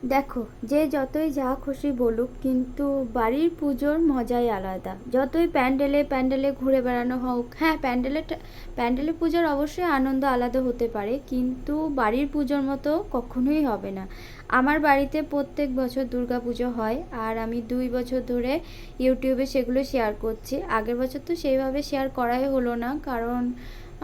দেখো, যে যতই যা খুশি বলুক, কিন্তু বাড়ির পুজোর মজাই আলাদা। যতই প্যান্ডেলে প্যান্ডেলে ঘুরে বেড়ানো হোক, হ্যাঁ প্যান্ডেলে পুজোর অবশ্যই আনন্দ আলাদা হতে পারে, কিন্তু বাড়ির পুজোর মতো কখনোই হবে না। আমার বাড়িতে প্রত্যেক বছর দুর্গা পুজো হয়, আর আমি 2 বছর ধরে ইউটিউবে সেগুলো শেয়ার করছি। আগের বছর তো সেইভাবে শেয়ার করাই হলো না, কারণ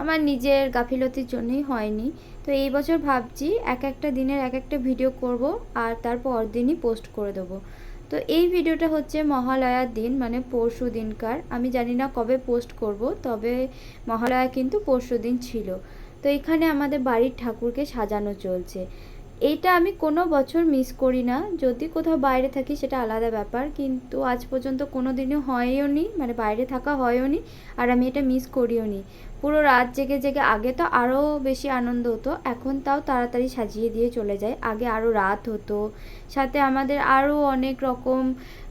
আমার নিজের গাফিলতির জন্যই হয়নি। তো এই বছর ভাবছি এক একটা দিনের এক একটা ভিডিও করব, আর তারপর দিনই পোস্ট করে দেবো। তো এই ভিডিওটা হচ্ছে মহালয়ার দিন, মানে পরশু দিনকার। আমি জানি না কবে পোস্ট করব, তবে মহালয়া কিন্তু পরশু দিন ছিল। তো এখানে আমাদের বাড়ির ঠাকুরকে সাজানো চলছে। এইটা আমি কোনো বছর মিস করি না, যদি কোথাও বাইরে থাকি সেটা আলাদা ব্যাপার, কিন্তু আজ পর্যন্ত কোনো দিনও হয়ও নি, মানে বাইরে থাকা হয়ও নি, আর আমি এটা মিস করিও নি। পুরো রাত জেগে জেগে, আগে তো আরও বেশি আনন্দ হতো, এখন তাও তাড়াতাড়ি সাজিয়ে দিয়ে চলে যায়, আগে আরও রাত হতো, সাথে আমাদের আরও অনেক রকম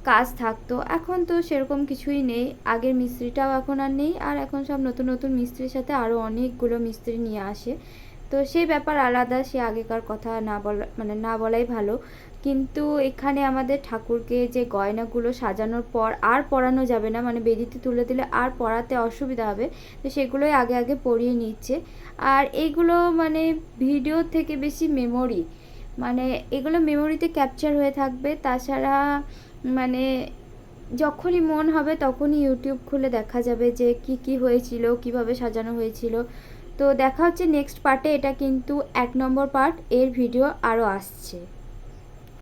কাজ থাকতো। এখন তো সেরকম কিছুই নেই, আগের মিস্ত্রিটাও এখন আর নেই, আর এখন সব নতুন নতুন মিস্ত্রির সাথে আরও অনেকগুলো মিস্ত্রি নিয়ে আসে। তো সেই ব্যাপার আলাদা, সে আগেকার কথা না বলা, মানে না বলাই ভালো। কিন্তু এখানে আমাদের ঠাকুরকে যে গয়নাগুলো সাজানোর পর আর পরানো যাবে না, মানে বেদিতে তুলে দিলে আর পরাতে অসুবিধা হবে, তো সেগুলোই আগে আগে পরিয়ে নিচ্ছে। আর এইগুলো মানে ভিডিও থেকে বেশি মেমোরি, মানে এগুলো মেমোরিতে ক্যাপচার হয়ে থাকবে। তাছাড়া মানে যখনই মন হবে তখনই ইউটিউব খুলে দেখা যাবে যে কি কি হয়েছিল, কিভাবে সাজানো হয়েছিল। তো দেখা হচ্ছে নেক্সট পার্টে। এটা কিন্তু 1 নম্বর পার্ট, এর ভিডিও আরও আসছে।